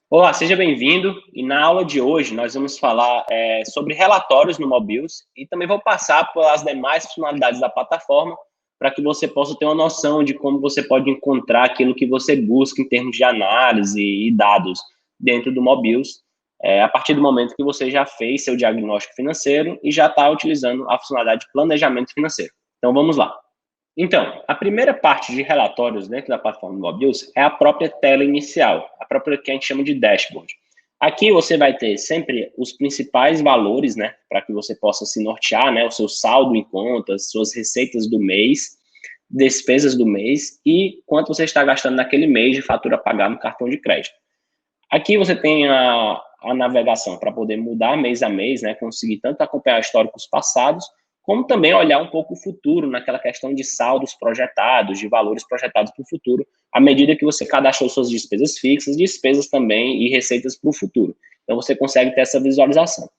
Olá, seja bem-vindo. E na aula de hoje nós vamos falar sobre relatórios no Mobius e também vou passar pelas demais funcionalidades da plataforma para que você possa ter uma noção de como você pode encontrar aquilo que você busca em termos de análise e dados dentro do Mobius, a partir do momento que você já fez seu diagnóstico financeiro e já está utilizando a funcionalidade de planejamento financeiro. Então vamos lá. Então, a primeira parte de relatórios dentro da plataforma do Mobius é a própria tela inicial, a própria que a gente chama de dashboard. Aqui você vai ter sempre os principais valores, né, para que você possa se nortear, né, o seu saldo em contas, suas receitas do mês, despesas do mês e quanto você está gastando naquele mês de fatura a pagar no cartão de crédito. Aqui você tem a navegação para poder mudar mês a mês, né, conseguir tanto acompanhar históricos passados, como também olhar um pouco o futuro, naquela questão de saldos projetados, de valores projetados para o futuro, à medida que você cadastrou suas despesas fixas, despesas também e receitas para o futuro. Então, você consegue ter essa visualização.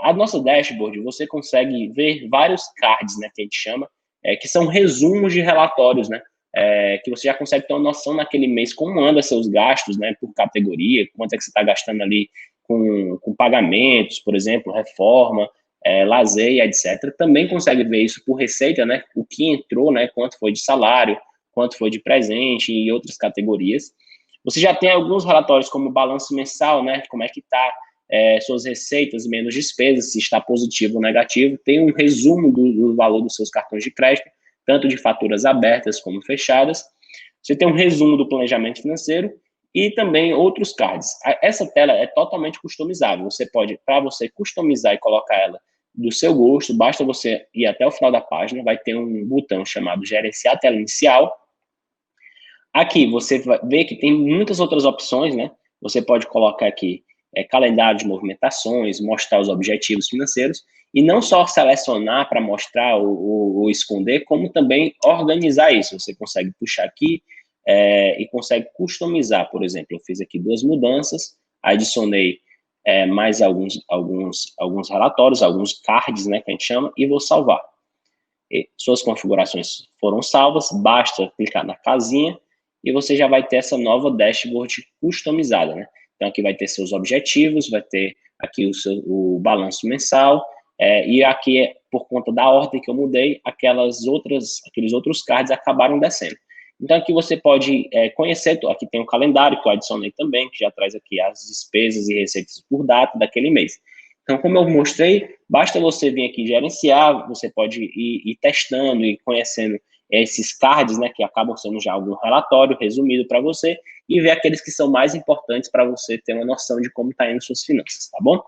A nossa dashboard, você consegue ver vários cards, né, que a gente chama, que são resumos de relatórios, né, que você já consegue ter uma noção naquele mês como anda seus gastos, né, por categoria, quanto é que você está gastando ali com pagamentos, por exemplo, reforma, lazer, etc. Também consegue ver isso por receita, né, o que entrou, né, quanto foi de salário, quanto foi de presente e outras categorias. Você já tem alguns relatórios como balanço mensal, né, como é que está suas receitas menos despesas, se está positivo ou negativo, tem um resumo do valor dos seus cartões de crédito, tanto de faturas abertas como fechadas. Você tem um resumo do planejamento financeiro e também outros cards. Essa tela é totalmente customizável. Você pode, para você customizar e colocar ela do seu gosto, basta você ir até o final da página, vai ter um botão chamado gerenciar a tela inicial. Aqui você vai ver que tem muitas outras opções, né? Você pode colocar aqui calendário de movimentações, mostrar os objetivos financeiros, e não só selecionar para mostrar ou esconder, como também organizar isso. Você consegue puxar aqui e consegue customizar, por exemplo, eu fiz aqui 2 mudanças, adicionei mais alguns relatórios, alguns cards, né, que a gente chama, e vou salvar. Suas configurações foram salvas, basta clicar na casinha e você já vai ter essa nova dashboard customizada, né? Então, aqui vai ter seus objetivos, vai ter aqui o balanço mensal, e aqui, por conta da ordem que eu mudei, aqueles outros cards acabaram descendo. Então, aqui você pode conhecer, aqui tem um calendário que eu adicionei também, que já traz aqui as despesas e receitas por data daquele mês. Então, como eu mostrei, basta você vir aqui gerenciar, você pode ir testando e conhecendo esses cards, né, que acabam sendo já algum relatório resumido para você, e ver aqueles que são mais importantes para você ter uma noção de como está indo suas finanças, tá bom?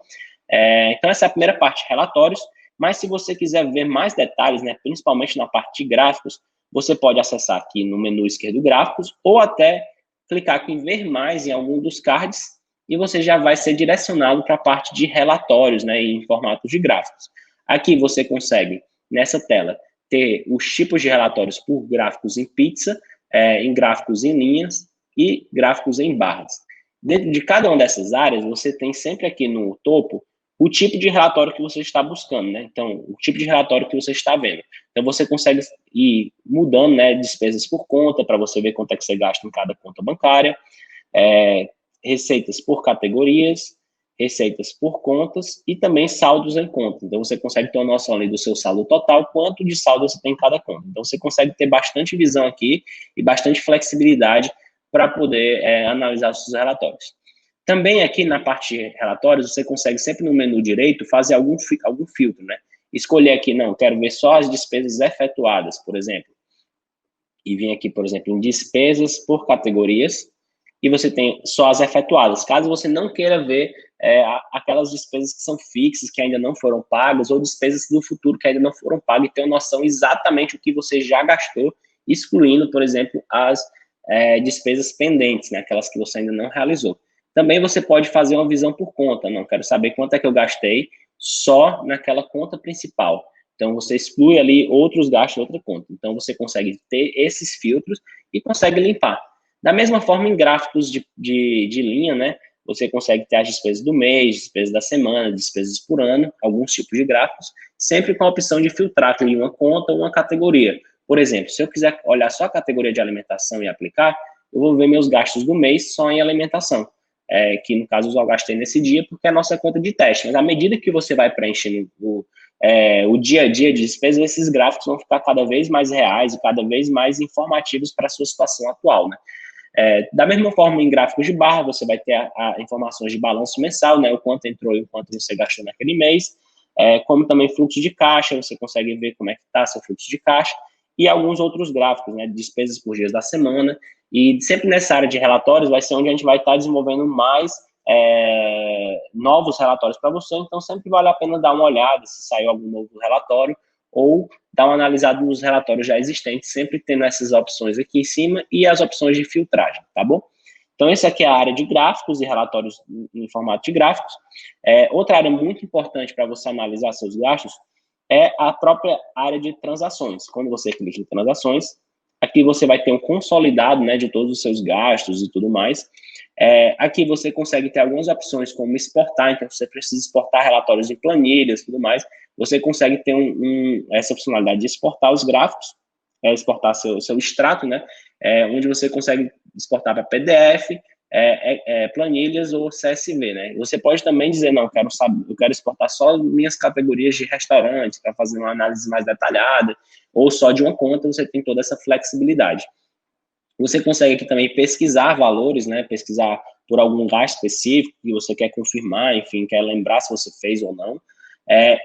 Então, essa é a primeira parte, relatórios, mas se você quiser ver mais detalhes, né, principalmente na parte de gráficos, você pode acessar aqui no menu esquerdo gráficos, ou até clicar aqui em ver mais em algum dos cards, e você já vai ser direcionado para a parte de relatórios, né, em formatos de gráficos. Aqui você consegue, nessa tela, ter os tipos de relatórios por gráficos em pizza, em gráficos em linhas e gráficos em barras. Dentro de cada uma dessas áreas, você tem sempre aqui no topo o tipo de relatório que você está buscando, né? Então, o tipo de relatório que você está vendo. Então, você consegue ir mudando, né, despesas por conta, para você ver quanto é que você gasta em cada conta bancária, receitas por categorias, receitas por contas e também saldos em conta. Então, você consegue ter uma noção ali do seu saldo total, quanto de saldo você tem em cada conta. Então, você consegue ter bastante visão aqui e bastante flexibilidade para poder analisar os seus relatórios. Também aqui na parte de relatórios, você consegue sempre no menu direito fazer algum filtro, né? Escolher aqui, não, quero ver só as despesas efetuadas, por exemplo. E vir aqui, por exemplo, em despesas por categorias, e você tem só as efetuadas. Caso você não queira ver aquelas despesas que são fixas, que ainda não foram pagas, ou despesas do futuro que ainda não foram pagas, e ter uma noção exatamente o que você já gastou, excluindo, por exemplo, as despesas pendentes, né, aquelas que você ainda não realizou. Também você pode fazer uma visão por conta, não quero saber quanto é que eu gastei só naquela conta principal. Então, você exclui ali outros gastos de outra conta. Então, você consegue ter esses filtros e consegue limpar. Da mesma forma, em gráficos de linha, né, você consegue ter as despesas do mês, despesas da semana, despesas por ano, alguns tipos de gráficos, sempre com a opção de filtrar ali uma conta ou uma categoria. Por exemplo, se eu quiser olhar só a categoria de alimentação e aplicar, eu vou ver meus gastos do mês só em alimentação. que no caso eu só gastei nesse dia, porque é a nossa conta de teste. Mas à medida que você vai preenchendo o dia a dia de despesas, esses gráficos vão ficar cada vez mais reais e cada vez mais informativos para a sua situação atual, né? Da mesma forma, em gráficos de barra, você vai ter informações de balanço mensal, né, o quanto entrou e o quanto você gastou naquele mês, como também fluxo de caixa, você consegue ver como é que está seu fluxo de caixa, e alguns outros gráficos, né, despesas por dias da semana, e sempre nessa área de relatórios vai ser onde a gente vai estar desenvolvendo mais novos relatórios para você, então sempre vale a pena dar uma olhada se saiu algum novo relatório, ou dar uma analisada nos relatórios já existentes, sempre tendo essas opções aqui em cima e as opções de filtragem, tá bom? Então, essa aqui é a área de gráficos e relatórios em formato de gráficos. Outra área muito importante para você analisar seus gastos é a própria área de transações. Quando você clica em transações, aqui você vai ter um consolidado, né, de todos os seus gastos e tudo mais. Aqui você consegue ter algumas opções como exportar, então você precisa exportar relatórios em planilhas e tudo mais. Você consegue ter essa funcionalidade de exportar os gráficos, exportar seu extrato, né, onde você consegue exportar para PDF, planilhas ou CSV, né? Você pode também dizer, não, eu quero exportar só minhas categorias de restaurantes para fazer uma análise mais detalhada, ou só de uma conta, você tem toda essa flexibilidade. Você consegue aqui também pesquisar valores, né? Pesquisar por algum gasto específico que você quer confirmar, enfim, quer lembrar se você fez ou não.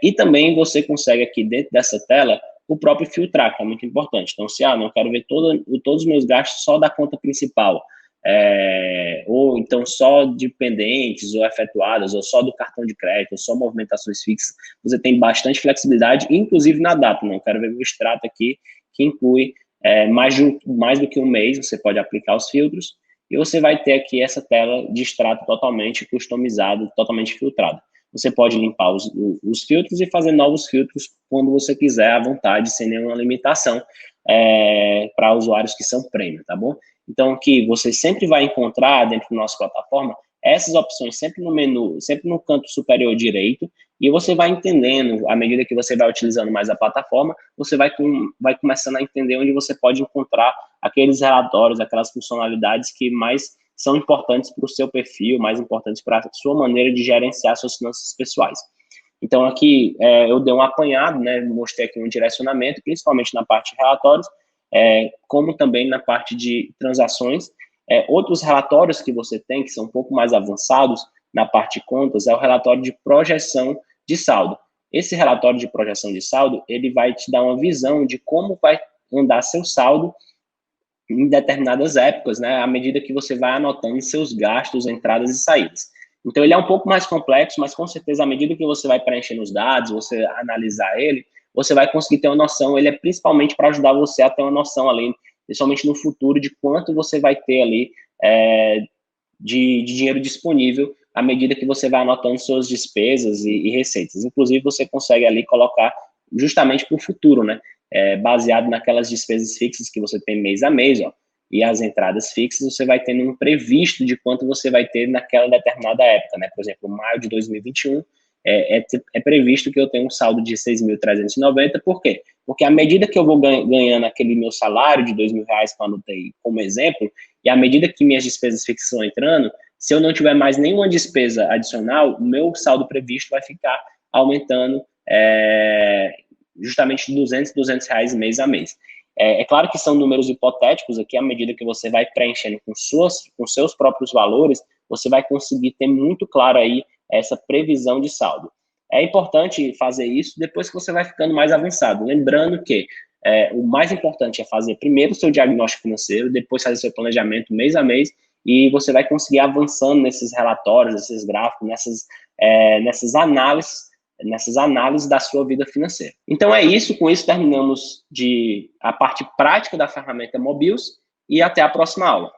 E também você consegue aqui dentro dessa tela o próprio filtrar, que é muito importante. Então, se não quero ver todos os meus gastos só da conta principal, ou então só de pendentes ou efetuadas, ou só do cartão de crédito, ou só movimentações fixas, você tem bastante flexibilidade, inclusive na data. Não quero ver o extrato aqui, que inclui mais do que um mês, você pode aplicar os filtros, e você vai ter aqui essa tela de extrato totalmente customizado, totalmente filtrado. Você pode limpar os filtros e fazer novos filtros quando você quiser, à vontade, sem nenhuma limitação, para usuários que são premium, tá bom? Então, aqui você sempre vai encontrar dentro da nossa plataforma essas opções sempre no menu, sempre no canto superior direito, e você vai entendendo, à medida que você vai utilizando mais a plataforma, você vai começando a entender onde você pode encontrar aqueles relatórios, aquelas funcionalidades que mais são importantes para o seu perfil, mais importantes para a sua maneira de gerenciar suas finanças pessoais. Então, aqui eu dei um apanhado, né, mostrei aqui um direcionamento, principalmente na parte de relatórios, como também na parte de transações. Outros relatórios que você tem, que são um pouco mais avançados na parte de contas, é o relatório de projeção de saldo. Esse relatório de projeção de saldo, ele vai te dar uma visão de como vai andar seu saldo em determinadas épocas, né, à medida que você vai anotando seus gastos, entradas e saídas. Então, ele é um pouco mais complexo, mas com certeza, à medida que você vai preenchendo os dados, você analisar ele, você vai conseguir ter uma noção. Ele é principalmente para ajudar você a ter uma noção ali, principalmente no futuro, de quanto você vai ter ali de dinheiro disponível à medida que você vai anotando suas despesas e receitas. Inclusive, você consegue ali colocar justamente para o futuro, né? Baseado naquelas despesas fixas que você tem mês a mês, ó, e as entradas fixas, você vai tendo um previsto de quanto você vai ter naquela determinada época, né? Por exemplo, maio de 2021, é previsto que eu tenha um saldo de 6.390, por quê? Porque à medida que eu vou ganhando aquele meu salário de R$2.000, que eu anotei como exemplo, e à medida que minhas despesas fixas vão entrando, se eu não tiver mais nenhuma despesa adicional, o meu saldo previsto vai ficar aumentando justamente de R$200 mês a mês. Claro que são números hipotéticos aqui, à medida que você vai preenchendo com seus próprios valores, você vai conseguir ter muito claro aí essa previsão de saldo. É importante fazer isso depois que você vai ficando mais avançado. Lembrando que o mais importante é fazer primeiro o seu diagnóstico financeiro, depois fazer seu planejamento mês a mês, e você vai conseguir avançando nesses relatórios, nesses gráficos, nessas análises da sua vida financeira. Então é isso, com isso terminamos a parte prática da ferramenta Mobius, e até a próxima aula.